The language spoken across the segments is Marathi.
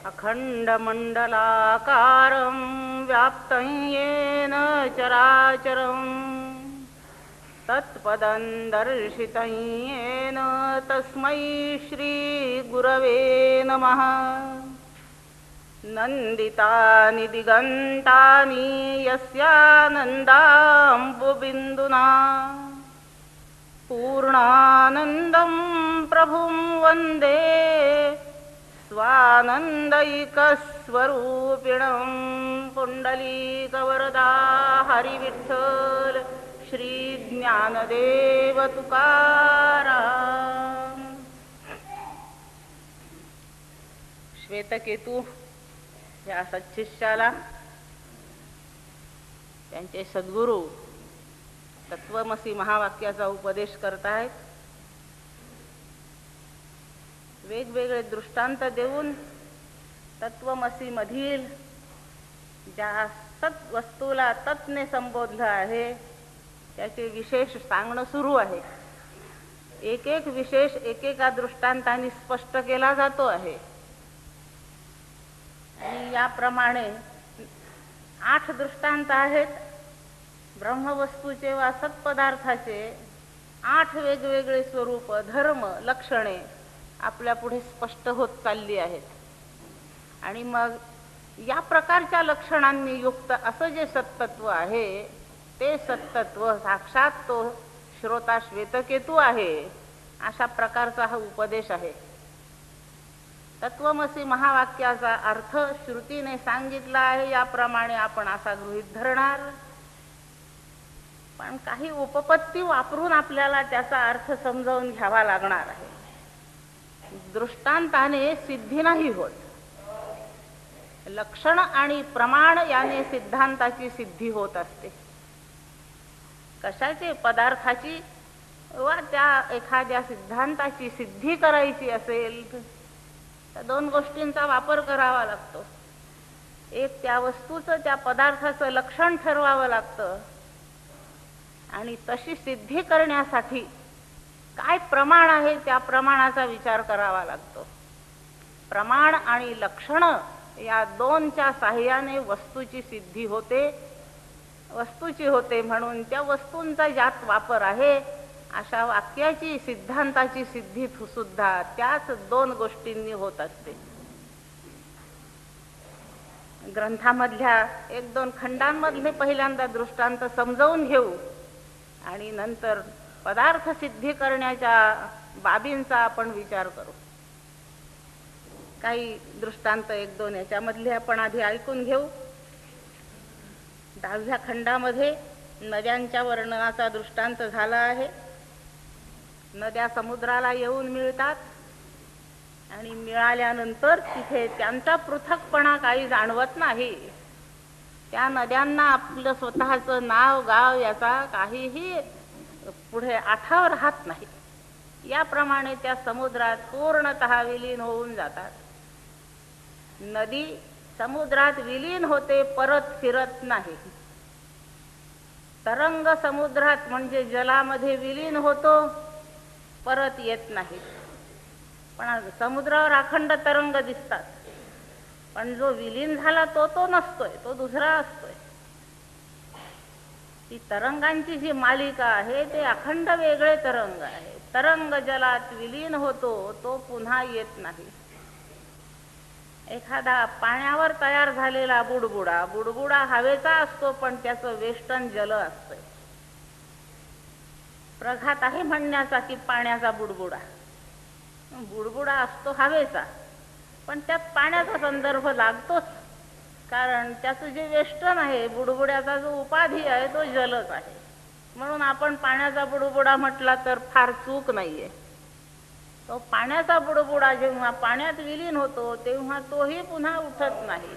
अखण्डमण्डलाकारं व्याप्तं येन चराचरं तत्पदं दर्शितं येन तस्मै श्रीगुरवे नमः। नन्दितानि दिगन्तानि यस्यानन्दाम्बुबिन्दुना पूर्णानन्दं प्रभुं वन्दे स्वानन्दैकस्वरूपिणं। पुण्डलीकवरदा हरिविठ्ठल श्री ज्ञानदेव तुकाराम। श्वेतकेतू या सच्शिष्याला त्यांचे सद्गुरू तत्वमसी महावाक्याचा उपदेश करतायत। वेगवेगळे दृष्टांत देऊन तत्वमसी मधील ज्या सत वस्तूला तत्ने संबोधलं आहे त्याचे विशेष सांगणं सुरू आहे। एक एक विशेष एकेका दृष्टांतांनी स्पष्ट केला जातो आहे आणि याप्रमाणे 8 दृष्टांत आहेत। ब्रह्मवस्तूचे वा सत्पदार्थाचे 8 वेगवेगळे स्वरूप, धर्म, लक्षणे आपल्या पुढे स्पष्ट होत चालली आहेत। आणि मग या प्रकारच्या लक्षणांनी युक्त असं जे सत्तत्व आहे ते सत्तत्व साक्षात तो श्रोता श्वेतकेतू आहे अशा प्रकारचा हा उपदेश आहे। तत्वमसी महावाक्याचा अर्थ श्रुतीने सांगितला आहे, याप्रमाणे आपण असा गृहीत धरणार। पण काही उपपत्ती वापरून आपल्याला त्याचा अर्थ समजावून घ्यावा लागणार आहे। दृष्टांताने सिद्धी नाही होत, लक्षण आणि प्रमाण याने सिद्धांताची सिद्धी होत असते। कशाची? पदार्थाची वा त्या एखाद्या सिद्धांताची सिद्धी करायची असेल तर 2 गोष्टींचा वापर करावा लागतो। एक त्या वस्तूचं, त्या पदार्थाचं लक्षण ठरवावं लागतं आणि तशी सिद्धी करण्यासाठी काय प्रमाण आहे त्या प्रमाणाचा विचार करावा लागतो। प्रमाण आणि लक्षण या 2च्या साहाय्याने वस्तूची सिद्धी होते, वस्तूची होते। म्हणून त्या वस्तूंचा ज्यात वापर आहे अशा वाक्याची, सिद्धांताची सिद्धी सुद्धा त्याच 2 गोष्टींनी होत असते। ग्रंथामधल्या 1-2 खंडांमधले पहिल्यांदा दृष्टांत समजावून घेऊ आणि नंतर पदार्थ सिद्धी करण्याच्या बाबींचा आपण विचार करू। काही दृष्टांत 1-2 याच्यामधले आपण आधी ऐकून घेऊ। 10व्या खंडामध्ये नद्यांच्या वर्णनाचा दृष्टांत झाला आहे। नद्या समुद्राला येऊन मिळतात आणि मिळाल्यानंतर तिथे त्यांचा पृथकपणा काही जाणवत नाही। त्या नद्यांना आपलं स्वतःचं नाव गाव याचा काहीही पुढे आठाव राहत नाही। याप्रमाणे त्या समुद्रात पूर्णतः विलीन होऊन जातात। नदी समुद्रात विलीन होते, परत फिरत नाही। तरंग समुद्रात म्हणजे जलामध्ये विलीन होतो, परत येत नाही। पण समुद्रावर अखंड तरंग दिसतात, पण जो विलीन झाला तो नसतोय, तो दुसरा असतोय। ती तरंगांची जी मालिका आहे ते अखंड वेगळे तरंग आहे। तरंग जलात विलीन होतो, तो पुन्हा येत नाही। एखादा पाण्यावर तयार झालेला बुडबुडा, बुडबुडा हवेचा असतो पण त्याचं वेष्टन जल असतं। प्रघात आहे म्हणण्याचा की पाण्याचा बुडबुडा, बुडबुडा असतो हवेचा, पण त्यात पाण्याचा संदर्भ लागतोच, कारण त्याचं जे वेष्टन आहे, बुडबुड्याचा जो उपाधी आहे तो जलच आहे। म्हणून आपण पाण्याचा बुडबुडा म्हटला तर फार चूक नाहीये। तो पाण्याचा बुडबुडा जेव्हा पाण्यात विलीन होतो तेव्हा तोही पुन्हा उठत नाही।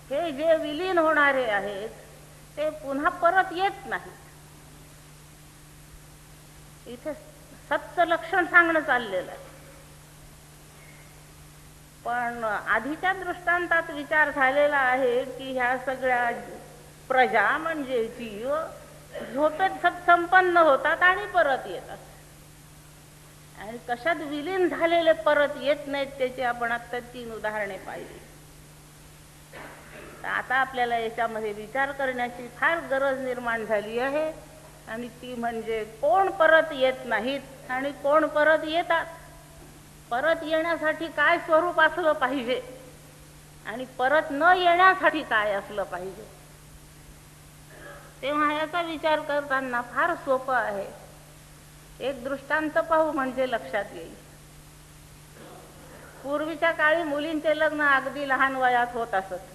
हे जे विलीन होणारे आहेत ते पुन्हा परत येत नाहीत। इथे सत्य लक्षण सांगणं चाललेलं आहे। पण आधीच्या दृष्टांतात विचार झालेला आहे की ह्या सगळ्या प्रजा म्हणजे जीव झोपेत सत्संपन्न होतात आणि परत येतात। आणि कशात विलीन झालेले परत येत नाहीत त्याची आपण आता 3 उदाहरणे पाहिली. आता आपल्याला याच्यामध्ये विचार करण्याची फार गरज निर्माण झाली आहे, आणि ती म्हणजे कोण परत येत नाहीत आणि कोण परत येतात. परत येण्यासाठी काय स्वरूप असलं पाहिजे आणि परत न येण्यासाठी काय असलं पाहिजे. तेव्हा याचा विचार करताना फार सोपं आहे. एक दृष्टांत पाहू म्हणजे लक्षात येईल. पूर्वीच्या काळी मुलींचे लग्न अगदी लहान वयात होत असत.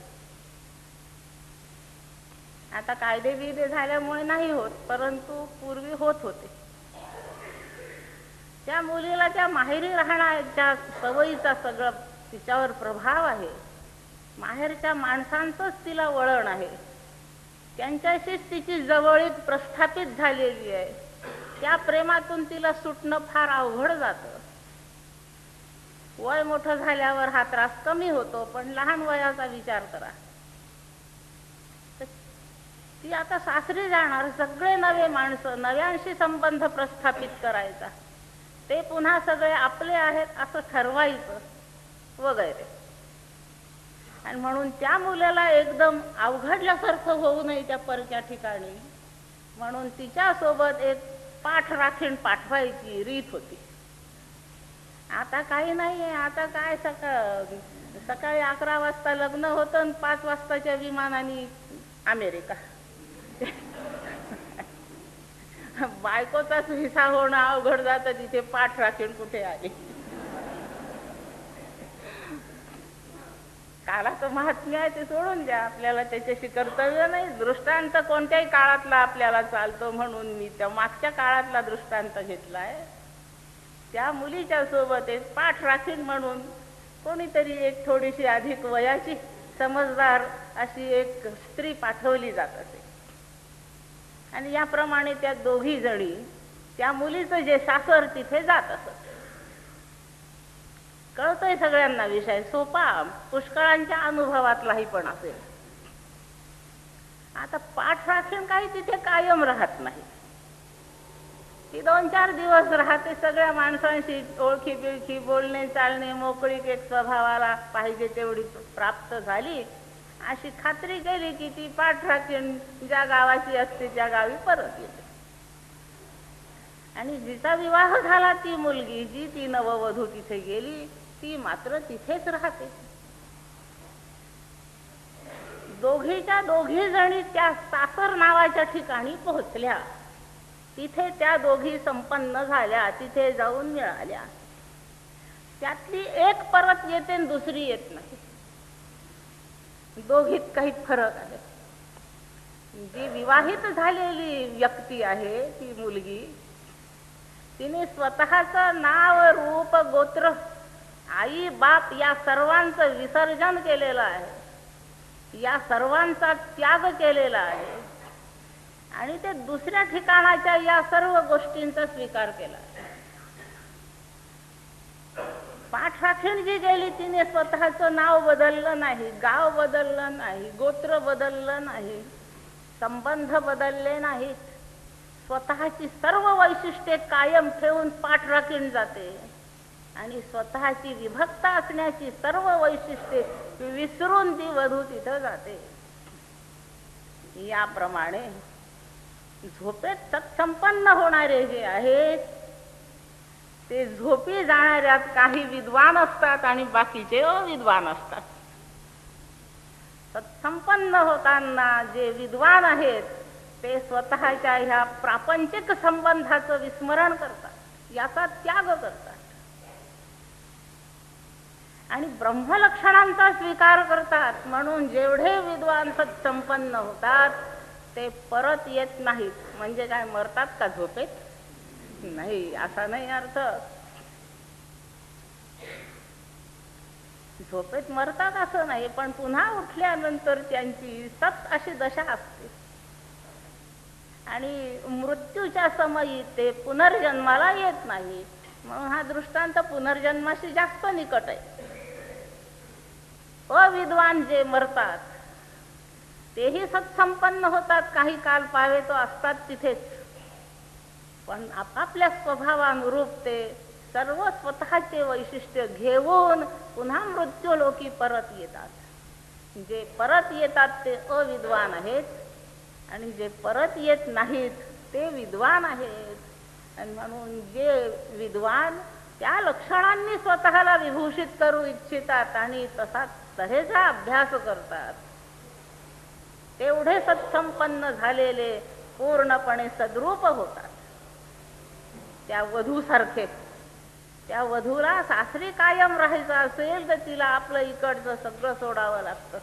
आता कायदे बियदे झाल्यामुळे नाही होत, परंतु पूर्वी होत होते. त्या मुलीला त्या माहेरी राहण्याच्या सवयीचा सगळं तिच्यावर प्रभाव आहे. माहेरच्या माणसांचंच तिला वळण आहे. त्यांच्याशीच तिची जवळीक प्रस्थापित झालेली आहे. त्या प्रेमातून तिला सुटणं फार अवघड जातं. वय मोठं झाल्यावर हा त्रास कमी होतो, पण लहान वयाचा विचार करा. ती आता सासरी जाणार, सगळे नवे माणसं, नव्यांशी संबंध प्रस्थापित करायचा, ते पुन्हा सगळे आपले आहेत असं ठरवायचं वगैरे. आणि म्हणून त्या मुलाला एकदम अवघडल्यासारखं होऊ नये त्या परक्या ठिकाणी, म्हणून तिच्यासोबत एक पाठ राखीण पाठवायची रीत होती. आता काही नाहीये. आता काय सकाळी 11 वाजता लग्न होतं आणि 5 वाजताच्या विमानाने अमेरिका. बायकोचाच व्हिसा होणं अवघड जातं, तिथे पाठ राखीण कुठे आली. काळाचं महात्म्य आहे ते सोडून द्या, आपल्याला त्याच्याशी कर्तव्य नाही. दृष्टांत कोणत्याही काळातला आपल्याला चालतो, म्हणून मी त्या मागच्या काळातला दृष्टांत घेतलाय. त्या मुलीच्या सोबत एक पाठ राखीण म्हणून कोणीतरी एक थोडीशी अधिक वयाची समजदार अशी एक स्त्री पाठवली जात असे. आणि याप्रमाणे त्या दोघी जणी त्या मुलीचं जे सासर तिथे जात असत. कळतोय सगळ्यांना विषय, सोपा, पुष्कळांच्या अनुभवातलाही पण असेल. आता पाठ राखीण काही तिथे कायम राहत नाही. ती 2-4 दिवस राहते. सगळ्या माणसांशी ओळखी बिळखी, बोलणे चालणे, मोकळीक एक स्वभावाला पाहिजे तेवढी प्राप्त झाली, अशी खात्री केली की ती पाठ राखीण ज्या गावाची असते त्या गावी परत येते. आणि जिचा विवाह झाला ती मुलगी, जी ती नववधू तिथे गेली, ती मात्र तिथेच राहते. दोघीच्या दोघी जणी त्या सासर नावाच्या ठिकाणी पोहोचल्या. तिथे त्या दोघी संपन्न झाल्या, तिथे जाऊन मिळाल्या. त्यातली एक परत येते आणि दुसरी येत नाही. दोघीत काही फरक आहे. जी विवाहित झालेली व्यक्ती आहे ती मुलगी, तिने स्वतःचं नाव, रूप, गोत्र, आई बाप या सर्वांचं विसर्जन केलेलं आहे. या सर्वांचा त्याग केलेला आहे आणि ते दुसऱ्या ठिकाणाच्या या सर्व गोष्टींचा स्वीकार केला. पाठ राखीण जी गेली तिने स्वतःचं नाव बदललं नाही, गाव बदललं नाही, गोत्र बदललं नाही, संबंध बदलले नाहीत. स्वतःची सर्व वैशिष्ट्ये कायम ठेवून पाठ राखीण जाते आणि स्वतःची विभक्त असण्याची सर्व वैशिष्ट्ये विसरून ती वधू तिथं जाते. याप्रमाणे झोपेत सत्संपन्न होणारे जे आहेत ते झोपी जाणाऱ्यात काही विद्वान असतात आणि बाकीचे अविद्वान असतात. सत्संपन्न होताना जे विद्वान आहेत ते स्वतःच्या ह्या प्रापंचिक संबंधाचं विस्मरण करतात, याचा त्याग करतात आणि ब्रह्मलक्षणांचा स्वीकार करतात. म्हणून जेवढे विद्वान सत्संपन्न होतात ते परत येत नाहीत. म्हणजे काय, मरतात का झोपेत? नाही, असा नाही अर्थ. झोपेत मरतात असं नाही, पण पुन्हा उठल्यानंतर त्यांची सत अशी दशा असते आणि मृत्यूच्या समयी ते पुनर्जन्माला येत नाही. म्हणून हा दृष्टांत पुनर्जन्माशी जास्त निकट आहे. अविद्वान जे मरतात तेही सत्संपन्न होतात, काही काल पावे तो असतात तिथेच, पण आपापल्या स्वभावानुरूप ते सर्व स्वतःचे वैशिष्ट्य घेऊन पुन्हा मृत्यूलोकी परत येतात. जे परत येतात ते अविद्वान आहेत आणि जे परत येत नाहीत ते विद्वान आहेत. आणि म्हणून जे विद्वान त्या लक्षणांनी स्वतःला विभूषित करू इच्छितात आणि तऱ्हेचा अभ्यास करतात, तेवढे सत्संपन्न झालेले पूर्णपणे सद्रूप होतात. त्या वधूसारखे, त्या वधूला सासरी कायम राहायचं असेल तर तिला आपलं इकडचं सगळं सोडावं लागतं.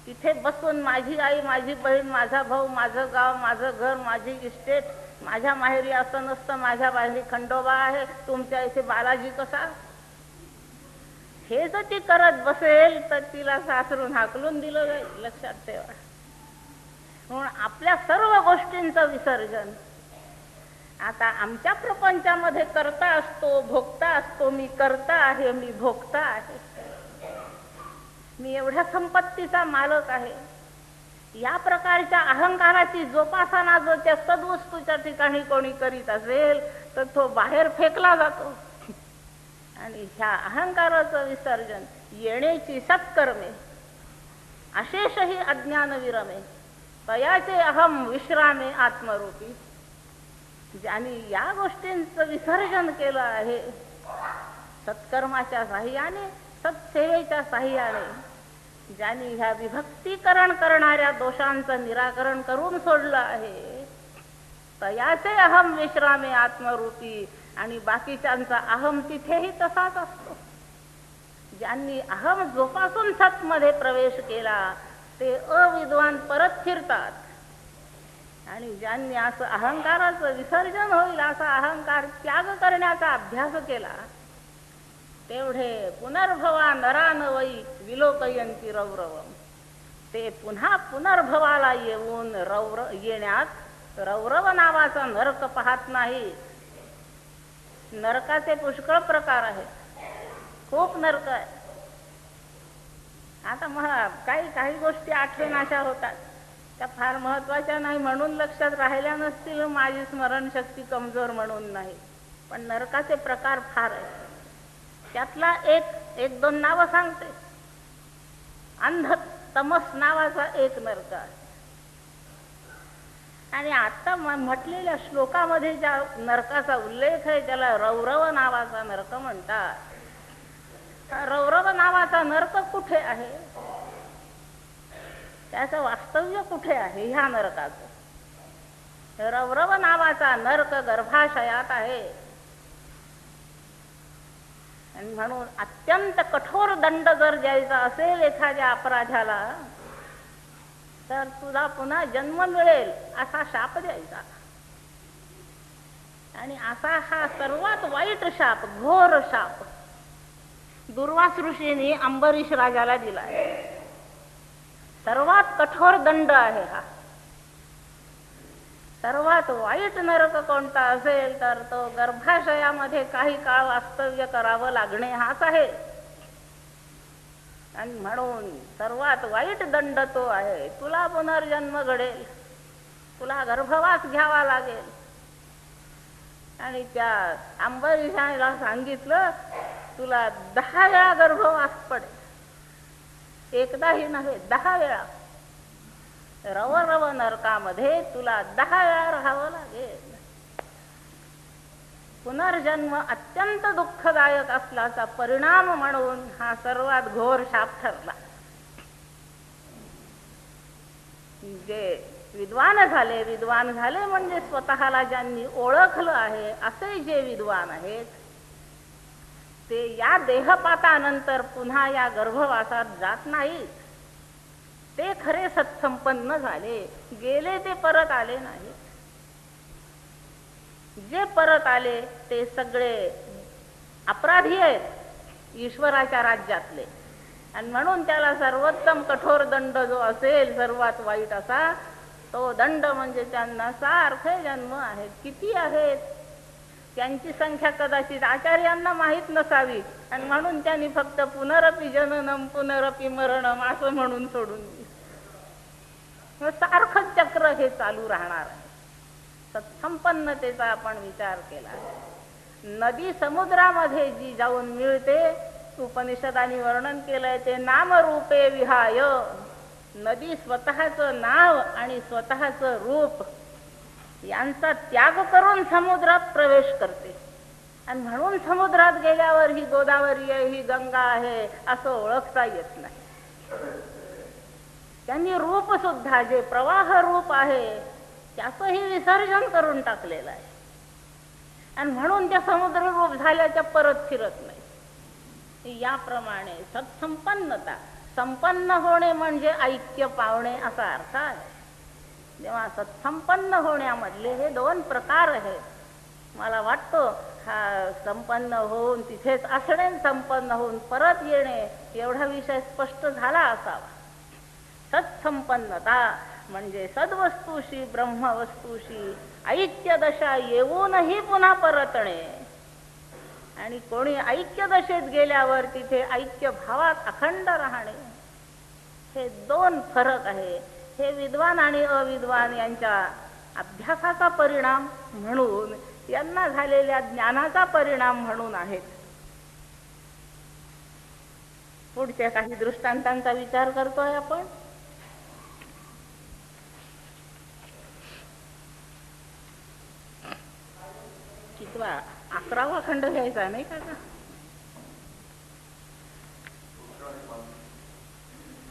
तिथे बसून माझी आई, माझी बहीण, माझा भाऊ, माझं गाव, माझं घर, माझी इस्टेट, माझ्या माहेरी असं नसतं, माझ्या माहेरी खंडोबा आहे, तुमच्या इथे बालाजी कसा, हे जर ती करत बसेल तर तिला सासरून हाकलून दिलं जाईल. लक्षात ठेवा. म्हणून आपल्या सर्व गोष्टींचं विसर्जन. आता आमच्या प्रपंचामध्ये करता असतो, भोगता असतो. मी करता आहे, मी भोगता आहे, मी एवढ्या संपत्तीचा मालक आहे. या प्रकारच्या अहंकाराची जोपासना जर त्या सद्वस्तूच्या ठिकाणी कोणी करीत असेल तर तो बाहेर फेकला जातो. आणि ह्या अहंकाराचं विसर्जन, येण्याची सत्कर्मे, अशेषही अज्ञान विरमे, तयाचे अहम विश्रामे आत्मरूपी. ज्यांनी या गोष्टींचं विसर्जन केलं आहे, सत्कर्माच्या साह्याने, सत्सेवेच्या साह्याने, ज्यांनी ह्या विभक्तीकरण करणाऱ्या दोषांचं निराकरण करून सोडलं आहे, तयाचे अहम विश्रामे आत्मरूपी. आणि बाकीच्यांचा अहम तिथेही तसाच असतो. ज्यांनी अहम जोपासून सत्मध्ये प्रवेश केला ते अविद्वान परत फिरतात. आणि ज्यांनी असं अहंकाराचं विसर्जन होईल असा अहंकार त्याग करण्याचा अभ्यास केला, तेवढे पुनर्भवा नरानवई विलोकयंती रौरवम. ते पुन्हा पुनर्भवाला येऊन येण्यात रौरव नावाचा नरक पाहत नाही. नरकाचे पुष्कळ प्रकार आहेत, खूप नरक आहे. आता काही गोष्टी आठवणाशा होतात, त्या फार महत्वाच्या नाही म्हणून लक्षात राहिल्या नसतील, माझी स्मरणशक्ती कमजोर म्हणून नाही. पण नरकाचे प्रकार फार आहेत. त्यातला एक दोन नावं सांगते. अंध तमस नावाचा एक नरक आहे. आणि आता म्हटलेल्या श्लोकामध्ये ज्या नरकाचा उल्लेख आहे त्याला रौरव नावाचा नरक म्हणतात. रौरव नावाचा नरक कुठे आहे, त्याचं वास्तव्य कुठे आहे ह्या नरकाचं? रौरव नावाचा नरक गर्भाशयात आहे. आणि म्हणून अत्यंत कठोर दंड जर द्यायचा असेल एखाद्या अपराध्याला तर तुला पुन्हा जन्म मिळेल असा शाप द्यायचा. आणि असा हा सर्वात वाईट शाप, घोर शाप दुर्वास ऋषींनी अंबरीश राजाला दिला. सर्वात कठोर दंड आहे हा. सर्वात वाईट नरक कोणता असेल तर तो गर्भाशयामध्ये काही काळ वास्तव्य करावं लागणे हाच आहे. आणि म्हणून सर्वात वाईट दंड तो आहे. तुला पुनर्जन्म घडेल, तुला गर्भवास घ्यावा लागेल. आणि त्या अंबरीशाला सांगितलं तुला 10 वेळा गर्भवास पडेल, एकदाही नव्हे 10 वेळा. रव नरकामध्ये तुला 10 वेळा राहावं लागेल. पुनर्जन्म अत्यंत दुःखदायक असल्याचा परिणाम म्हणून हा सर्वात घोर शाप ठरला. जे विद्वान झाले म्हणजे स्वतःला ज्यांनी ओळखलं आहे असे जे विद्वान आहेत ते या देहपातानंतर पुन्हा या गर्भवासात जात नाहीत. ते खरे सत्संपन्न झाले. गेले ते परत आले नाहीत. जे परत आले ते सगळे अपराधी आहेत ईश्वराच्या राज्यातले. आणि म्हणून त्याला सर्वोत्तम कठोर दंड जो असेल सर्वात वाईट असा तो दंड म्हणजे त्यांना सारखे जन्म आहेत. किती आहेत त्यांची संख्या कदाचित आचार्यांना माहीत नसावी. आणि म्हणून त्यांनी फक्त पुनरपि जननम पुनरपि मरणम असं म्हणून सोडून दिलं. सारखं चक्र हे चालू राहणार आहे. सत्संपन्नतेचा आपण विचार केला नदी समुद्रामध्ये जी जाऊन मिळते, उपनिषदांनी वर्णन केलंय ते नामरूपे विहाय. नदी स्वतःचं नाव आणि स्वतःचं रूप यांचा त्याग करून समुद्रात प्रवेश करते. आणि म्हणून समुद्रात गेल्यावर ही गोदावरी आहे, ही गंगा आहे असं ओळखता येत नाही. त्यांनी रूप सुद्धा जे प्रवाह रूप आहे त्याचंही विसर्जन करून टाकलेलं आहे. आणि म्हणून त्या समुद्र रूप झाल्याच्या परत फिरत नाही. याप्रमाणे सत्संपन्नता, संपन्न होणे म्हणजे ऐक्य पावणे असा अर्थ आहे. जेव्हा सत्संपन्न होण्यामधले हे दोन प्रकार आहेत. मला वाटतं हा संपन्न होऊन तिथेच असणे, संपन्न होऊन परत येणे एवढा विषय स्पष्ट झाला असावा. सत्संपन्नता म्हणजे सद्वस्तूशी ब्रह्मवस्तूशी ऐक्य दशा येऊनही पुन्हा परतणे. आणि कोणी ऐक्य दशेत गेल्यावर तिथे ऐक्य भावात अखंड राहणे. हे दोन फरक आहे. हे विद्वान आणि अविद्वान यांच्या अभ्यासाचा परिणाम म्हणून, यांना झालेल्या ज्ञानाचा परिणाम म्हणून आहेत. पुढच्या काही दृष्टांतांचा विचार करतोय आपण. कितवा 11वा खंड घ्यायचा नाही का?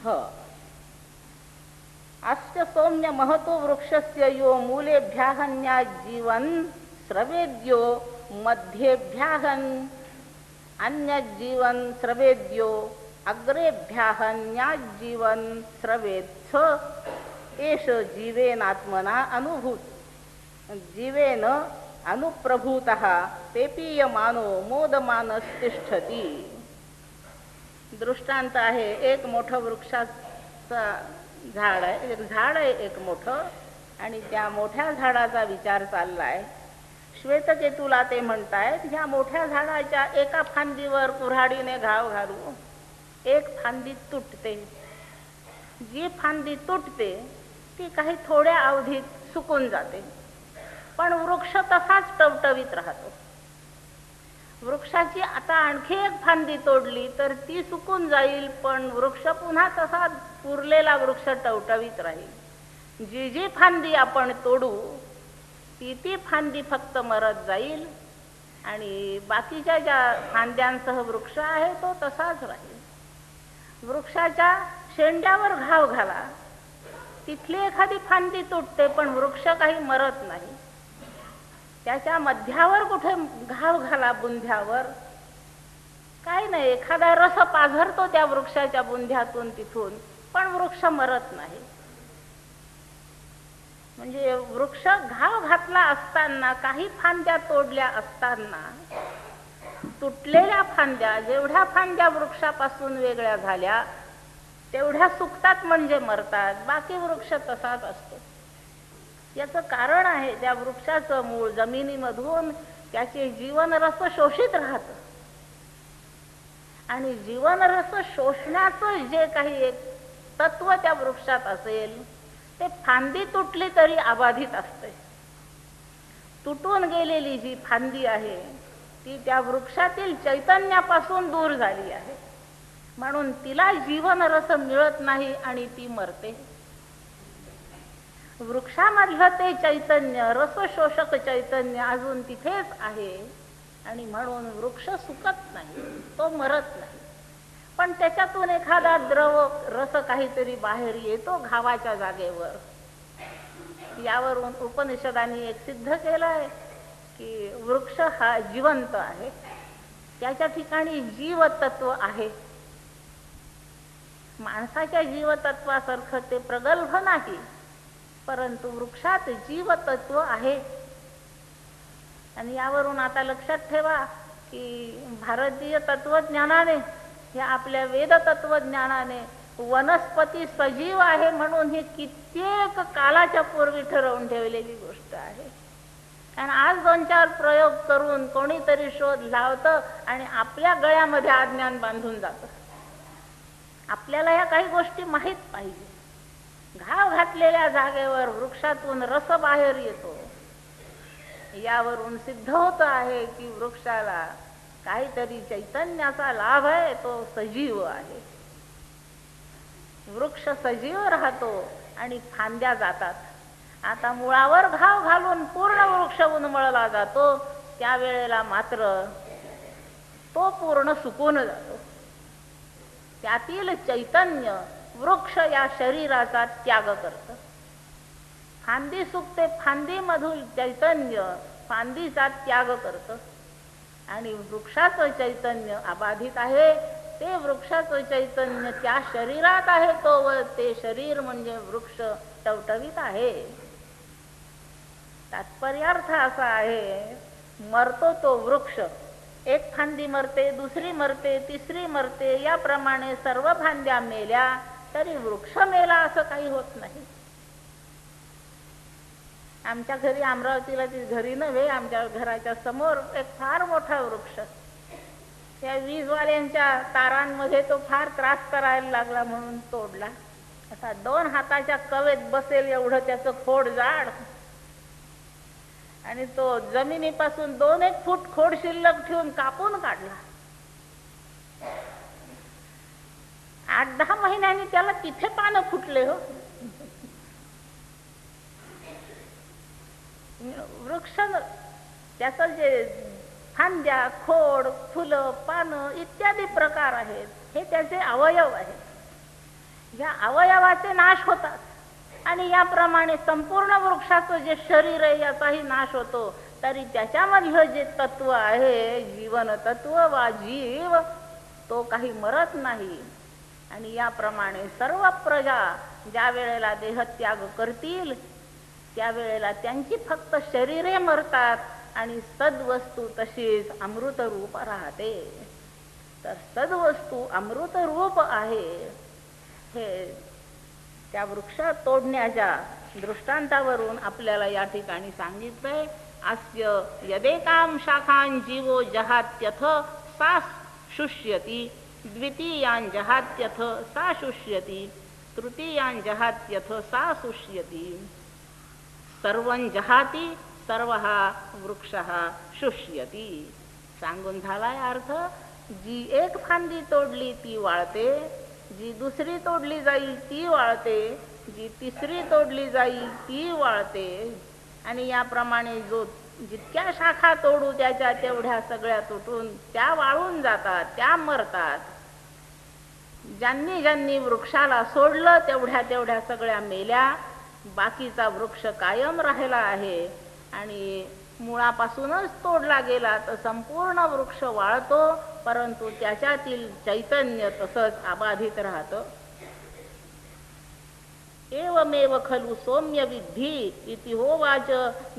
हो. अस्य सौम्य महतो वृक्षस्य यो मूलेभ्याहन्याजीवन स्रवेद्यो मध्येभ्याहन् अन्यजीवन स्रवेद्यो अग्रेभ्याहन्याजीवन स्रवेत्स एष जीवेनात्मना अनुभूत जीवेन अनुप्रभूतः पेपीयमानो मोदमानस्तिष्ठति. दृष्टांत आहे. एक मोठं वृक्षाचा झाड आहे, एक झाड आहे एक मोठं, आणि त्या मोठ्या झाडाचा विचार चाललाय. श्वेतकेतूला ते म्हणतायत, ह्या मोठ्या झाडाच्या एका फांदीवर कुऱ्हाडीने घाव घालू, एक फांदी तुटते. जी फांदी तुटते ती काही थोड्या अवधीत सुकून जाते, पण वृक्ष तसाच टवटवीत राहतो. वृक्षाची आता आणखी एक फांदी तोडली तर ती सुकून जाईल, पण वृक्ष पुन्हा तसा उरलेला वृक्ष टवटवीत राहील. जी जी फांदी आपण तोडू ती फांदी फक्त मरत जाईल, आणि बाकीच्या ज्या फांद्यांसह वृक्ष आहे तो तसाच राहील. वृक्षाच्या शेंड्यावर घाव घाला, तिथली एखादी फांदी तुटते पण वृक्ष काही मरत नाही. त्याच्या मध्यावर कुठे घाव घाला, बुंध्यावर, काही नाही, एखादा रस पाझरतो त्या वृक्षाच्या बुंध्यातून तिथून, पण वृक्ष मरत नाही. म्हणजे वृक्ष घाव घातला असताना, काही फांद्या तोडल्या असताना, तुटलेल्या फांद्या, जेवढ्या फांद्या वृक्षापासून वेगळ्या झाल्या तेवढ्या सुकतात म्हणजे मरतात, बाकी वृक्ष तसाच असतो. याचं कारण आहे त्या वृक्षाचं मूळ जमिनीमधून त्याचे जीवनरस शोषित राहतं, आणि जीवनरस शोषण्याचं जे काही एक तत्व त्या वृक्षात असेल ते फांदी तुटली तरी अबाधित असते. तुटून गेलेली जी फांदी आहे ती त्या वृक्षातील चैतन्यापासून दूर झाली आहे, म्हणून तिला जीवनरस मिळत नाही आणि ती मरते. वृक्षामधलं ते चैतन्य, रसशोषक चैतन्य अजून तिथेच आहे, आणि म्हणून वृक्ष सुकत नाही, तो मरत नाही. पण त्याच्यातून एखादा द्रव रस काहीतरी बाहेर येतो घावाच्या जागेवर. यावरून उपनिषदांनी एक सिद्ध केलंय की वृक्ष हा जिवंत आहे, त्याच्या ठिकाणी जीवतत्व आहे. माणसाच्या जीवतत्वासारखं ते प्रगल्भ नाही, परंतु वृक्षात जीवतत्व आहे. आणि यावरून आता लक्षात ठेवा की भारतीय तत्वज्ञानाने, या आपल्या वेद तत्वज्ञानाने वनस्पती सजीव आहे म्हणून ही कित्येक कालाच्या पूर्वी ठरवून ठेवलेली गोष्ट आहे. आणि आज 2-4 प्रयोग करून कोणीतरी शोध लावतं आणि आपल्या गळ्यामध्ये अज्ञान बांधून जातं. आपल्याला या काही गोष्टी माहीत पाहिजे. घाव घातलेल्या जागेवर वृक्षातून रस बाहेर येतो, यावरून सिद्ध होत आहे की वृक्षाला काहीतरी चैतन्याचा लाभ आहे, तो सजीव आहे. वृक्ष सजीव राहतो आणि फांद्या जातात. आता मुळावर घाव घालून पूर्ण वृक्ष उन्मळला जातो, त्यावेळेला मात्र तो पूर्ण सुकून जातो. त्यातील चैतन्य वृक्ष या शरीराचा त्याग करतं. फांदी सुकते, फांदीमधून चैतन्य फांदीचा त्याग करतं. आणि वृक्षाचं चैतन्य अबाधित आहे. ते वृक्षाचं चैतन्य त्या शरीरात आहे, तो व ते शरीर म्हणजे वृक्ष टवटवीत आहे. तात्पर्यार्थ असा आहे, मरतो तो वृक्ष, एक फांदी मरते, दुसरी मरते, तिसरी मरते, याप्रमाणे सर्व फांद्या मेल्या तरी वृक्ष मेला असं काही होत नाही. आमच्या घरी, अमरावतीला ती घरी नव्हे, आमच्या घराच्या समोर एक फार मोठा वृक्ष, त्या वीजवाल्यांच्या तारांमध्ये तो फार त्रास करायला लागला म्हणून तोडला. असा 2 हाताच्या कवेत बसेल एवढं त्याचं खोड जाड, आणि तो जमिनीपासून 2-1 फूट खोड शिल्लक ठेवून कापून काढला. 8-10 महिन्यांनी त्याला तिथे पानं फुटले हो. वृक्ष त्याचं जे फांद्या, खोड, फुलं, पानं इत्यादी प्रकार आहेत, हे त्याचे अवयव आहेत. या अवयवाचे नाश होतात आणि याप्रमाणे संपूर्ण वृक्षाचं जे शरीर आहे याचाही नाश होतो. तरी त्याच्यामधलं जे तत्व आहे, जीवन तत्व वा जीव, तो काही मरत नाही. आणि याप्रमाणे सर्व प्रजा ज्या वेळेला देहत्याग करतील त्यावेळेला त्यांची फक्त शरीरे मरतात आणि सद्वस्तू तशीच अमृत रूप राहते. तर सद्वस्तू अमृत रूप आहे. हे त्या वृक्ष तोडण्याच्या दृष्टांतावरून आपल्याला या ठिकाणी सांगितलंय. अस्य यदेकां शाखां जीवो जहात्यथ सा शुष्यति, द्वितीयां जहात्यथ सा शुष्यति, तृतीयां जहात्यथ सा शुष्यति, सर्वं जहाति सर्वः वृक्षः शुष्यति. सांगून झालाय अर्थ. जी एक फांदी तोडली ती वाळते, जी दुसरी तोडली जाईल ती वाळते, जी तिसरी तोडली जाईल ती वाळते. आणि याप्रमाणे जो जितक्या शाखा तोडू त्याच्या तेवढ्या सगळ्या तुटून त्या वाळून जातात, त्या मरतात. ज्यांनी ज्यांनी वृक्षाला सोडलं तेवढ्या सगळ्या मेल्या. बाकीचा वृक्ष कायम राहिला आहे. आणि मुळापासूनच तोडला गेला तर संपूर्ण वृक्ष वाळतो, परंतु त्याच्यातील चैतन्य तसंच अबाधित राहतं. एवमेव खलु सौम्य विद्धी इति होवाच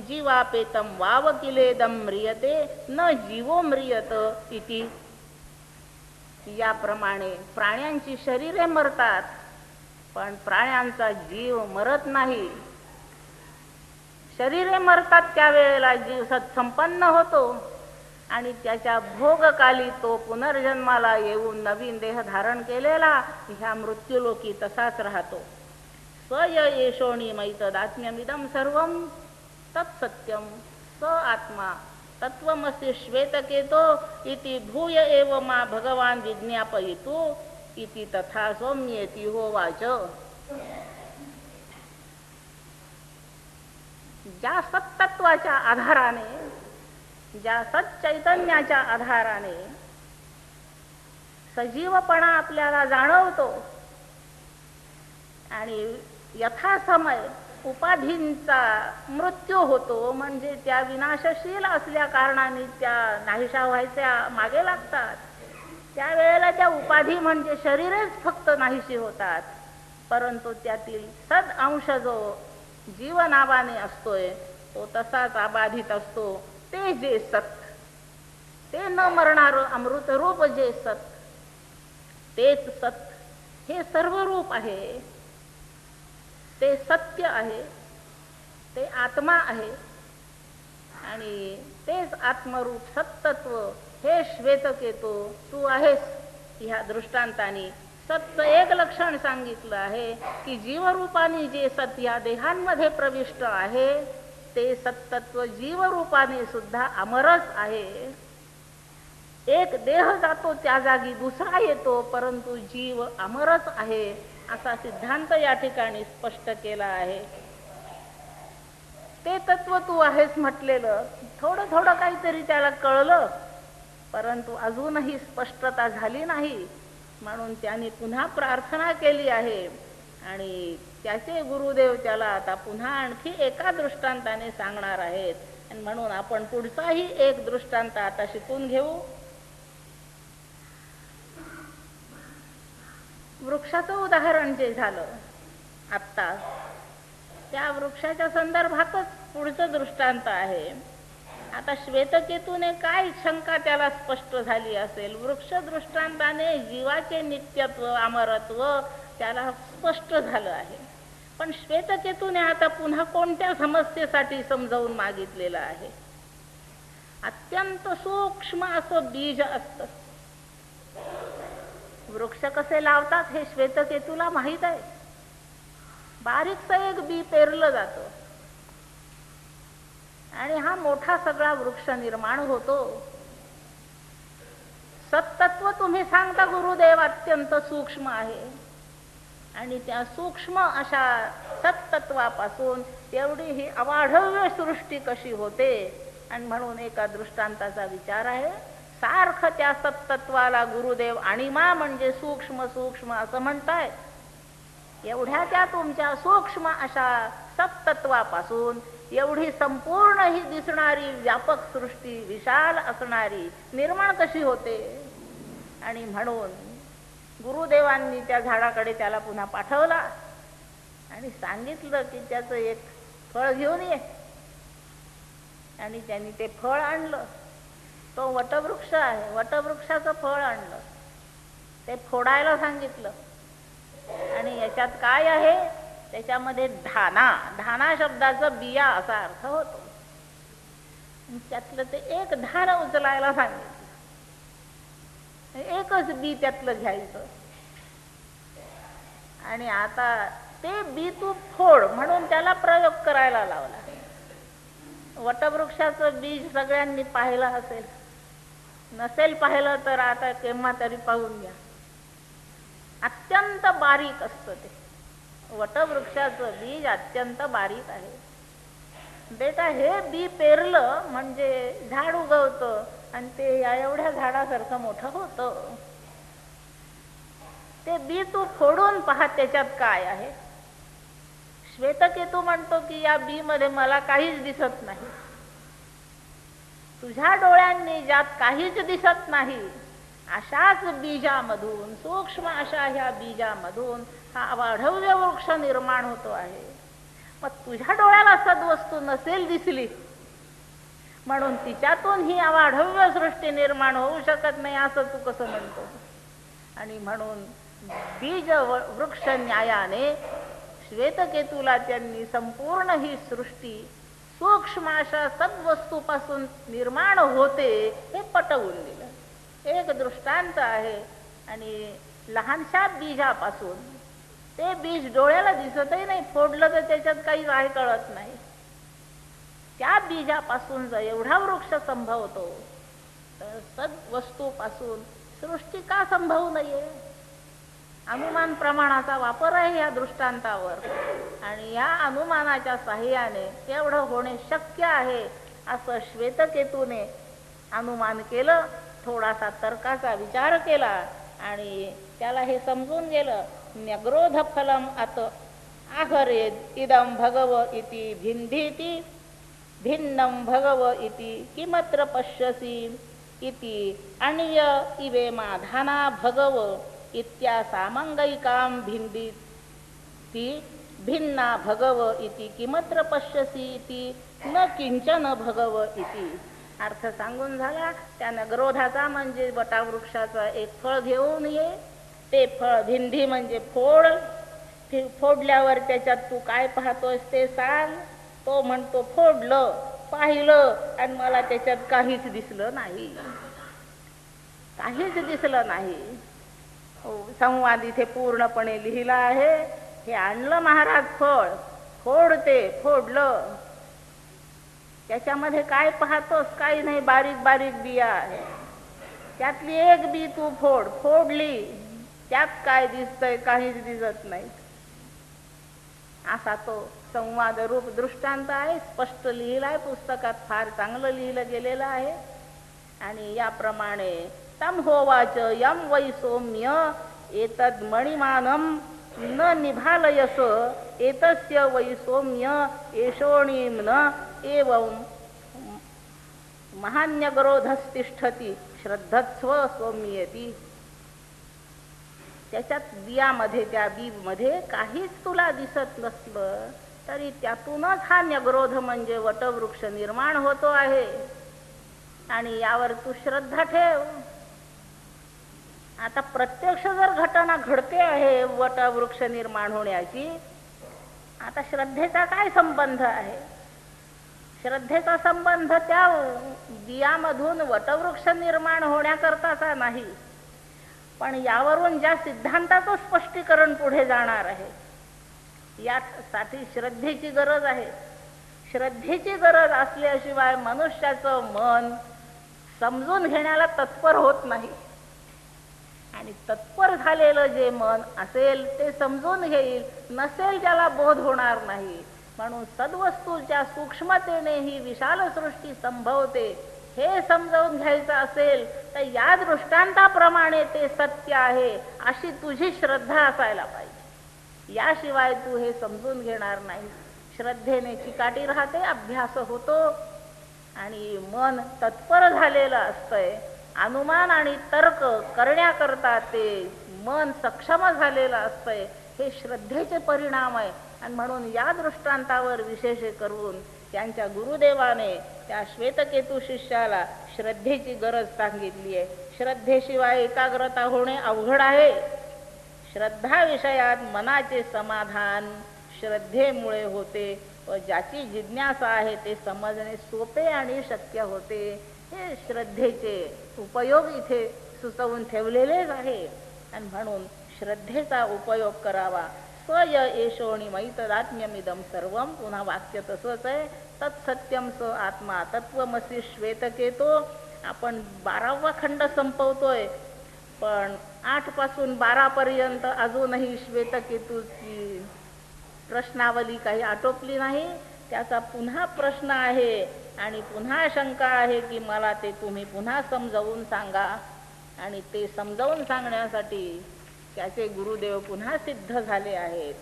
जीवापेतं वावकिलेदं म्रियते न जीवो म्रियत इति. याप्रमाणे प्राण्यांची शरीरे मरतात, पण प्राण्यांचा जीव मरत नाही. शरीरे मरतात त्यावेळेला जीव सत्संपन्न होतो आणि त्याच्या भोगकाली तो पुनर्जन्माला येऊन नवीन देह धारण केलेला ह्या मृत्यूलोकी तसाच राहतो. स्वय येशोणी मैतदात्म्यमिदं सर्वं तत्सत्यं स आत्मा तत्वमसि श्वेतकेतो इति भूय एव मा भगवान विज्ञापयितु इति तथा सौम्येति होवाच. ज्या सत्तत्वाच्या आधाराने, ज्या सच्चैतन्याच्या आधाराने सजीवपणा आपल्याला जाणवतो आणि यथासमय उपाधींचा मृत्यू होतो, म्हणजे त्या विनाशशील असल्या कारणाने त्या नाहीशा व्हायच्या मागे लागतात. त्यावेळेला त्या उपाधी म्हणजे शरीरच फक्त नाहीशी होतात, परंतु त्यातील सद अंश जो जीव नावाने असतोय तो तसाच अबाधित असतो. ते जे सत, ते न मरणारं अमृत रूप जे सत, तेच सत हे सर्व रूप आहे. ते सत्य आहे, ते आत्मा आहे आणि तेच आत्मरूप सत्तत्व हे श्वेतकेतो तू आहेस. ह्या दृष्टांताने सत्य एक लक्षण सांगितलं आहे की जीवरूपाने जे सत्य या देहांमध्ये प्रविष्ट आहे ते सत्तत्व जीवरूपाने सुद्धा अमरच आहे. एक देह जातो त्या जागी दुसरा येतो, परंतु जीव अमरच आहे असा सिद्धांत या ठिकाणी स्पष्ट केला आहे. ते तत्व तू आहेस म्हटलेलं थोडं थोडं काहीतरी त्याला कळलं, परंतु अजूनही स्पष्टता झाली नाही. म्हणून त्याने पुन्हा प्रार्थना केली आहे आणि त्याचे गुरुदेव त्याला आता पुन्हा आणखी एका दृष्टांताने सांगणार आहेत. आणि म्हणून आपण पुढचाही एक दृष्टांत आता शिकून घेऊ. वृक्षाचं उदाहरण जे झालं आत्ता, त्या वृक्षाच्या संदर्भातच पुढचं दृष्टांत आहे. आता श्वेतकेतूने काय शंका त्याला स्पष्ट झाली असेल? वृक्ष दृष्टांताने जीवाचे नित्यत्व अमरत्व त्याला स्पष्ट झालं आहे, पण श्वेतकेतूने आता पुन्हा कोणत्या समस्येसाठी समजावून मागितलेलं आहे? अत्यंत सूक्ष्म असं बीज असतं. वृक्ष कसे लावतात हे श्वेतकेतूला माहित आहे. बारीकसं एक बी पेरलं जातं आणि हा मोठा सगळा वृक्ष निर्माण होतो. सत्तत्व तुम्ही सांगता गुरुदेव अत्यंत सूक्ष्म आहे आणि त्या सूक्ष्म अशा सत्तत्वापासून एवढी ही अवाढव्य सृष्टी कशी होते? आणि म्हणून एका दृष्टांताचा विचार आहे. सारखं त्या सत्तत्वाला गुरुदेव अणिमा म्हणजे सूक्ष्म सूक्ष्म असं म्हणताय. एवढ्या त्या तुमच्या सूक्ष्म अशा सत्तत्वापासून एवढी संपूर्ण ही दिसणारी व्यापक सृष्टी विशाल असणारी निर्माण कशी होते? आणि म्हणून गुरुदेवांनी त्या झाडाकडे त्याला पुन्हा पाठवला आणि सांगितलं की त्याचं एक फळ घेऊन ये. आणि त्यांनी ते फळ आणलं. तो वटवृक्ष आहे, वटवृक्षाचं फळ आणलं, ते फोडायला सांगितलं. आणि याच्यात काय आहे? त्याच्यामध्ये धाना, धाना शब्दाचा बिया असा अर्थ होतो. त्यातलं ते एक धान उचलायला सांगितलं. एकच बी त्यातलं घ्यायचं आणि आता ते बी तू फोड म्हणून त्याला प्रयोग करायला लावला. वटवृक्षाचं बीज सगळ्यांनी पाहिलं असेल, नसेल पाहिलं तर आता केव्हा तरी पाहून घ्या. अत्यंत बारीक असतं ते वटवृक्षाचं बीज, अत्यंत बारीक आहे. बेटा हे बी पेरलं म्हणजे झाड उगवतं आणि ते या एवढ्या झाडासारखं मोठं होतं. ते बी तू फोडून पहा त्याच्यात काय आहे. श्वेतकेतू म्हणतो की या बी मध्ये मला काहीच दिसत नाही. तुझ्या डोळ्यांनी ज्यात काहीच दिसत नाही अशाच बीजामधून, सूक्ष्म अशा ह्या बीजामधून हा अवाढव्य वृक्ष निर्माण होतो आहे. मग तुझ्या डोळ्याला सद्वस्तू नसेल दिसली म्हणून तिच्यातून ही अवाढव्य सृष्टी निर्माण होऊ शकत नाही असं तू कसं म्हणतो? आणि म्हणून बीज वृक्ष न्यायाने श्वेतकेतूला त्यांनी संपूर्ण ही सृष्टी सूक्ष्म अशा सद्वस्तूपासून निर्माण होते हे पटवून दिलं. एक दृष्टांत आहे. आणि लहानशा बीजापासून, ते बीज डोळ्याला दिसतही नाही, फोडलं तर त्याच्यात काही आहे कळत नाही. त्या बीजापासून जर एवढा वृक्ष संभवतो तर सद्वस्तूपासून सृष्टी का संभवू नये? अनुमान प्रमाणाचा वापर आहे या दृष्टांतावर आणि या अनुमानाच्या साहाय्याने एवढं होणे शक्य आहे असं श्वेतकेतूने अनुमान केलं. थोडासा तर्काचा विचार केला आणि त्याला हे समजून गेलं. न्यग्रोध फलम अत आहरेद इदम भगव इति भिन्धीति भिन्नं भगव इति किमत्र पश्यसि इति अण्य इवे माधाना भगव इत्या सामंगैकां भिन्दिति भिन्ना भगव इति किमत्र पश्यसि इति न किंचन भगव इति. अर्थ सांगून झाला. त्या नगरोधाचा म्हणजे वटावृक्षाचा एक फळ घेऊन ये. ते फळ भिंधी म्हणजे फोड. फोडल्यावर त्याच्यात तू काय पाहतोस ते सांग. तो म्हणतो फोडलं, पाहिलं आणि मला त्याच्यात काहीच दिसलं नाही, काहीच दिसलं नाही. संवाद इथे पूर्णपणे लिहिला आहे. हे आणलं महाराज फळ, फोडते, फोडलं त्याच्यामध्ये काय पाहतोस? काही नाही, बारीक बारीक बिया आहे. त्यातली एक बी तू फोडली, त्यात काय दिसतंय? काहीच दिसत नाही. असा तो संवाद रूप दृष्टांत आहे. स्पष्ट लिहिलाय पुस्तकात, फार चांगलं लिहिलं गेलेलं आहे. आणि याप्रमाणे तम होवाच यम वै सौम्य एतद मणिमानम न निभालयस एतस्य वै सौम्य एषोणीम्न एवं महान्यगरोधस्तिष्ठती श्रद्धस्व सौम्येती. त्याच्यात बियामध्ये, त्या बीमध्ये काहीच तुला दिसत नसलं तरी त्यातूनच हा न्यग्रोध म्हणजे वटवृक्ष निर्माण होतो आहे. आणि यावर तू श्रद्धा ठेव. आता प्रत्यक्ष जर घटना घडते आहे वटवृक्ष निर्माण होण्याची, आता श्रद्धेचा काय संबंध आहे? श्रद्धेचा संबंध त्या बियामधून वटवृक्ष निर्माण होण्याकरताचा नाही, पण यावरून ज्या सिद्धांताचं स्पष्टीकरण पुढे जाणार आहे यासाठी श्रद्धेची गरज आहे. श्रद्धेची गरज असल्याशिवाय मनुष्याचं मन समजून घेण्याला तत्पर होत नाही. आणि तत्पर झालेलं जे मन असेल ते समजून घेईल, नसेल त्याला बोध होणार नाही. म्हणून सद्वस्तूच्या सूक्ष्मतेने ही विशाल सृष्टी संभवते हे समजावून घ्यायचं असेल तर या दृष्टांताप्रमाणे ते सत्य आहे अशी तुझी श्रद्धा असायला पाहिजे. याशिवाय तू हे समजून घेणार नाही. श्रद्धेने चिकाटी राहते, अभ्यास होतो आणि मन तत्पर झालेलं असतंय. अनुमान आणि तर्क करण्याकरता ते मन सक्षम झालेलं असतंय. हे श्रद्धेचे परिणाम आहे. आणि म्हणून या दृष्टांतावर विशेष करून त्यांच्या गुरुदेवाने त्या श्वेतकेतू शिष्याला श्रद्धेची गरज सांगितली आहे. श्रद्धेशिवाय एकाग्रता होणे अवघड आहे. श्रद्धा विषयात मनाचे समाधान श्रद्धेमुळे होते व ज्याची जिज्ञासा आहे ते समजणे सोपे आणि शक्य होते. हे श्रद्धेचे उपयोग इथे सुचवून ठेवलेलेच आहे. आणि म्हणून श्रद्धेचा उपयोग करावा. स्वय एषोणी मैतदात्म्यमिदं सर्वम. पुन्हा वाक्य तसंच आहे. तत्सत्यम स आत्मा तत्वमसी श्वेतकेतो. आपण 12वा खंड संपवतोय, पण 8 पासून 12 पर्यंत अजूनही श्वेतकेतूची प्रश्नावली काही आटोपली नाही. त्याचा पुन्हा प्रश्न आहे आणि पुन्हा शंका आहे की मला ते तुम्ही पुन्हा समजावून सांगा. आणि ते समजावून सांगण्यासाठी त्याचे गुरुदेव पुन्हा सिद्ध झाले आहेत.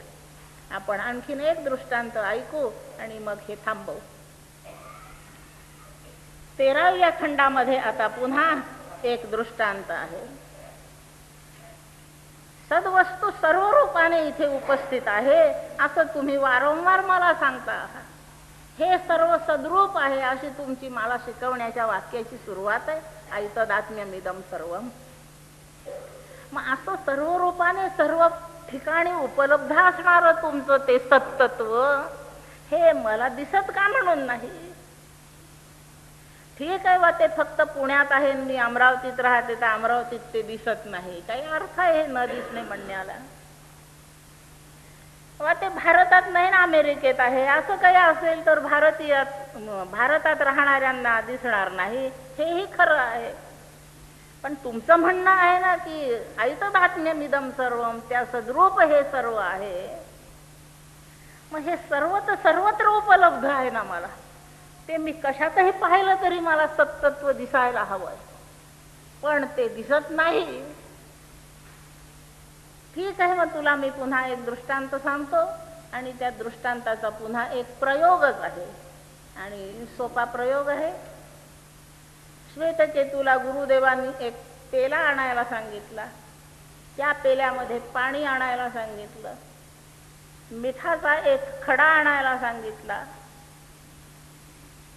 आपण आणखीन एक दृष्टांत ऐकू आणि मग हे थांबवू. 13व्या खंडामध्ये आता पुन्हा एक दृष्टांत आहे. सद्वस्तू सर्व रूपाने इथे उपस्थित आहे असं तुम्ही वारंवार मला सांगता आहात. हे सर्व सद्रूप आहे अशी तुमची मला शिकवण्याच्या वाक्याची सुरुवात आहे. ऐतदात्म्यमिदं सर्वम. मग असं सर्व रूपाने सर्व ठिकाणी उपलब्ध असणारं तुमचं ते सत्तत्व हे मला दिसत का म्हणून नाही? ठीक आहे, वा ते फक्त पुण्यात आहे, मी अमरावतीत राहते तर अमरावतीत ते दिसत नाही. काही अर्थ आहे न दिसणे म्हणण्याला? वा ते भारतात नाही ना अमेरिकेत आहे, असं काही असेल तर भारतात राहणाऱ्यांना दिसणार नाही, हेही खरं आहे. पण तुमचं म्हणणं आहे ना की ऐतदात्म्यमिदं सर्वम, त्या सद्रूप हे सर्व आहे. मग हे सर्व तर सर्वत्र उपलब्ध आहे ना मला. ते मी कशातही पाहिलं तरी मला सत्तत्व दिसायला हवंय, पण ते दिसत नाही. ठीक आहे, मग तुला मी पुन्हा एक दृष्टांत सांगतो आणि त्या दृष्टांताचा पुन्हा एक प्रयोगच आहे आणि सोपा प्रयोग आहे. श्वेतकेतूला गुरुदेवांनी एक पेला आणायला सांगितला. त्या पेल्यामध्ये पाणी आणायला सांगितलं. मिठाचा एक खडा आणायला सांगितला.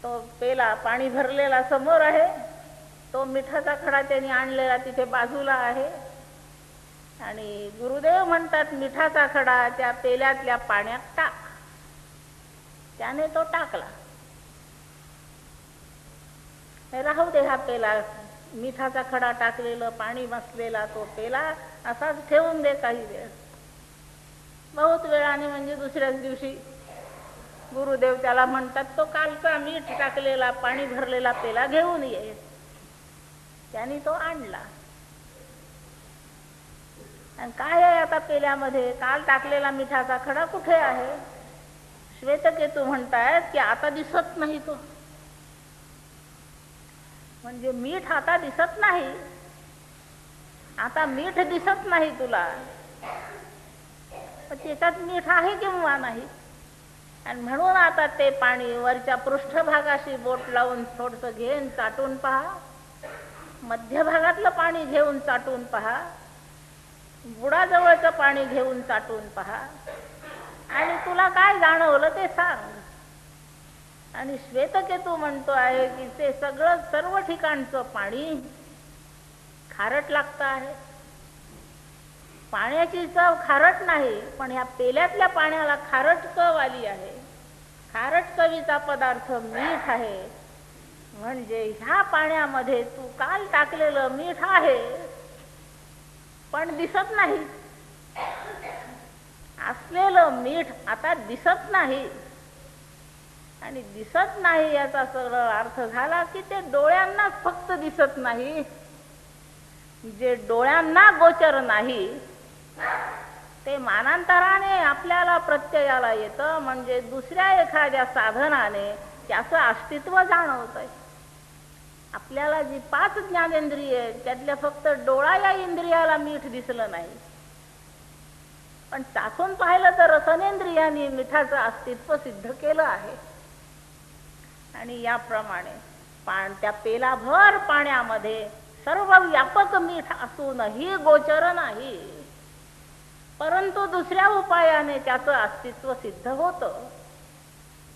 तो पेला पाणी भरलेला समोर आहे, तो मिठाचा खडा त्यांनी आणलेला तिथे बाजूला आहे. आणि गुरुदेव म्हणतात मिठाचा खडा त्या पेल्यातल्या पाण्यात टाक. त्याने तो टाकला. राहू दे हा पेला, मिठाचा खडा टाकलेलं पाणी बसलेला तो पेला असाच ठेवून दे काही वेळ. बहुत वेळाने म्हणजे दुसऱ्याच दिवशी गुरुदेव त्याला म्हणतात, तो कालचा मीठ टाकलेला पाणी भरलेला पेला घेऊन ये. त्याने तो आणला. आणि काय आहे आता पेल्यामध्ये? काल टाकलेला मिठाचा खडा कुठे आहे? श्वेतकेतू म्हणतायत की आता दिसत नाही तो. म्हणजे मीठ आता दिसत नाही. आता मीठ दिसत नाही तुला, त्याच्यात मीठ आहे किंवा नाही. आणि म्हणून आता ते पाणी वरच्या पृष्ठभागाशी बोट लावून थोडस घेऊन चाटून पहा, मध्यभागातलं पाणी घेऊन चाटून पहा, बुडाजवळचं पाणी घेऊन चाटून पहा, आणि तुला काय जाणवलं ते सांग. आणि श्वेतकेतू म्हणतो आहे की ते सगळं सर्व ठिकाणचं पाणी खारट लागतं आहे. पाण्याची चव खारट नाही, पण ह्या पेल्यातल्या पाण्याला खारट चव आली आहे. खारट चवीचा पदार्थ मीठ आहे. म्हणजे ह्या पाण्यामध्ये तू काल टाकलेलं मीठ आहे, पण दिसत नाही. असलेलं मीठ आता दिसत नाही. आणि दिसत नाही याचा सरळ अर्थ झाला की ते डोळ्यांनाच फक्त दिसत नाही. जे डोळ्यांना गोचर नाही ते मानांतराने आपल्याला प्रत्ययाला येतं. म्हणजे दुसऱ्या एखाद्या साधनाने त्याचं अस्तित्व जाणवतंय. आपल्याला जी 5 ज्ञानेंद्रिये त्यातल्या फक्त डोळा या इंद्रियाला मीठ दिसलं नाही, पण चाखून पाहिलं तर रसनेंद्रियांनी मिठाचं अस्तित्व सिद्ध केलं आहे. आणि याप्रमाणे त्या पेलाभर पाण्यामध्ये सर्व व्यापक मीठ असूनही गोचर नाही, परंतु दुसऱ्या उपायाने त्याचं अस्तित्व सिद्ध होतं.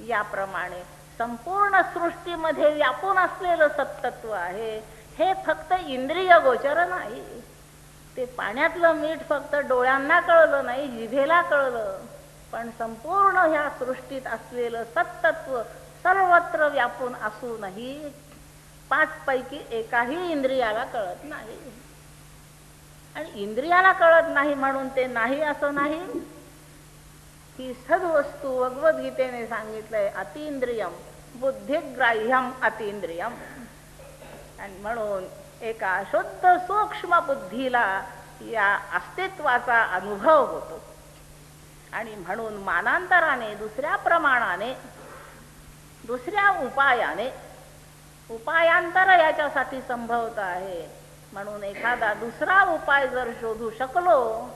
याप्रमाणे संपूर्ण सृष्टीमध्ये व्यापून असलेलं सत्तत्व आहे. हे फक्त इंद्रिय गोचर नाही. ते पाण्यातलं मीठ फक्त डोळ्यांना कळलं नाही, जिभेला कळलं, पण संपूर्ण ह्या सृष्टीत असलेलं सत्तत्व सर्वत्र व्यापून असूनही 5 पैकी एकाही इंद्रियाला कळत नाही. आणि इंद्रियाला कळत नाही म्हणून ते नाही असं नाही. ही सद्वस्तू भगवद्गीतेने सांगितलंय, अतींद्रियम बुद्धिग्राह्यम अतींद्रियम. आणि म्हणून एका शुद्ध सूक्ष्म बुद्धीला या अस्तित्वाचा अनुभव होतो. आणि म्हणून मानांतराने दुसऱ्या प्रमाणाने दुसऱ्या उपायांतर याच्यासाठी संभवत आहे. म्हणून एखादा दुसरा उपाय जर शोधू शकलो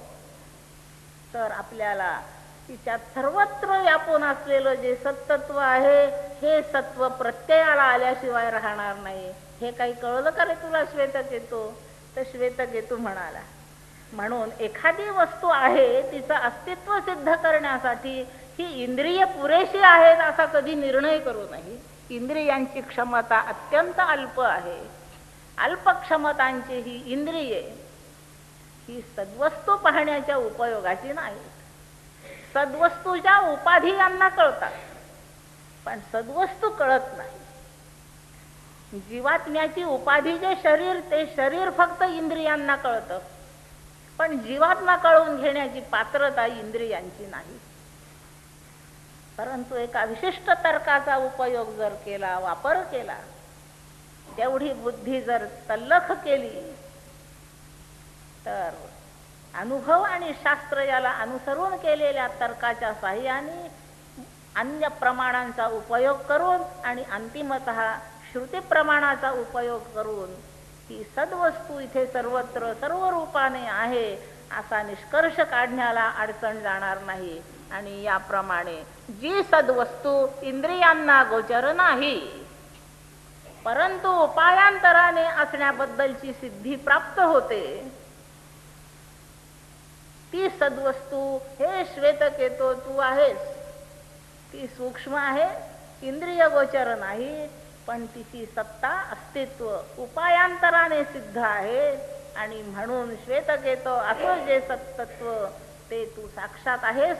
तर आपल्याला तिच्यात सर्वत्र व्यापून असलेलं जे सत्तत्व आहे हे सत्व प्रत्ययाला आल्याशिवाय राहणार नाही. हे काही कळलं का रे तुला श्वेतकेतू? तर श्वेतकेतू म्हणाला, म्हणून एखादी वस्तू आहे तिचं अस्तित्व सिद्ध करण्यासाठी ही इंद्रिय पुरेशी आहेत असा कधी निर्णय करू नये. इंद्रियांची क्षमता अत्यंत अल्प आहे. अल्प क्षमतांची ही इंद्रिये ही सद्वस्तू पाहण्याच्या उपयोगाची नाहीत. सद्वस्तूच्या उपाधी यांना कळतात, पण सद्वस्तू कळत नाही. जीवात्म्याची उपाधी जे शरीर, ते शरीर फक्त इंद्रियांना कळतं, पण जीवात्मा कळून घेण्याची पात्रता इंद्रियांची नाही. परंतु एका विशिष्ट तर्काचा उपयोग जर केला, वापर केला, तेवढी बुद्धी जर तल्लख केली तर अनुभव आणि शास्त्र याला अनुसरून केलेल्या तर्काच्या साहाय्याने अन्य प्रमाणांचा उपयोग करून आणि अंतिमतः श्रुती प्रमाणाचा उपयोग करून ही सद्वस्तू इथे सर्वत्र सर्व रूपाने आहे असा निष्कर्ष काढण्याला अडचण जाणार नाही. आणि याप्रमाणे जी सद्वस्तू इंद्रियांना गोचर नाही परंतु उपायांतराने असण्याबद्दलची सिद्धी प्राप्त होते, ती सद्वस्तू हे श्वेतकेतो तू आहेस. ती सूक्ष्म आहे, इंद्रिय गोचर नाही, पण तिची सत्ता अस्तित्व उपायांतराने सिद्ध आहे. आणि म्हणून श्वेतकेतो असं जे सत्तत्व ते तू साक्षात आहेस.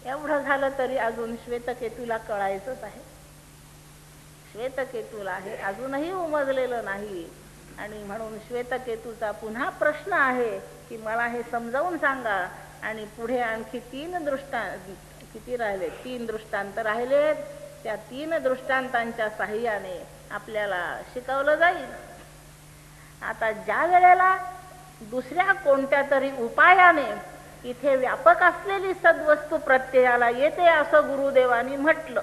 एवढं झालं तरी अजून श्वेतकेतूला कळायचंच आहे. श्वेतकेतूला हे अजूनही उमजलेलं नाही. आणि म्हणून श्वेतकेतूचा पुन्हा प्रश्न आहे की मला हे समजावून सांगा. आणि पुढे आणखी किती राहिले? 3 दृष्टांत राहिलेत. त्या 3 दृष्टांतांच्या साह्याने आपल्याला शिकवलं जाईल. आता ज्या वेळेला दुसऱ्या कोणत्या तरी उपायाने इथे व्यापक असलेली सद्वस्तू प्रत्ययाला येते असं गुरुदेवांनी म्हटलं.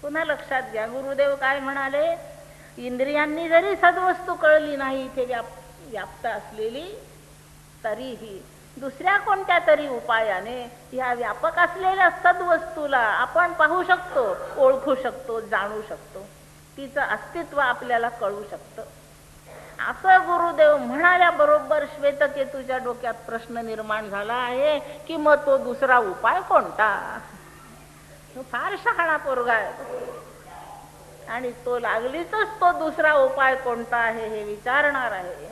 पुन्हा लक्षात घ्या, गुरुदेव काय म्हणाले? इंद्रियांनी जरी सद्वस्तू कळली नाही इथे व्याप्त असलेली, तरीही दुसऱ्या कोणत्या तरी उपायाने या व्यापक असलेल्या सद्वस्तूला आपण पाहू शकतो, ओळखू शकतो, जाणू शकतो, तिचं अस्तित्व आपल्याला कळू शकतं. असं गुरुदेव म्हणाल्याबरोबर श्वेतकेतूच्या डोक्यात प्रश्न निर्माण झाला आहे की मग तो दुसरा उपाय कोणता? फार शहाणा पोरगा आहे आणि तो लागलीच तो दुसरा उपाय कोणता आहे हे विचारणार आहे.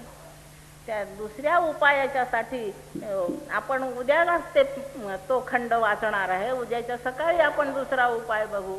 त्या दुसऱ्या उपायाच्यासाठी आपण उद्यालाच तो खंड वाचणार आहे. उद्याच्या सकाळी आपण दुसरा उपाय बघू.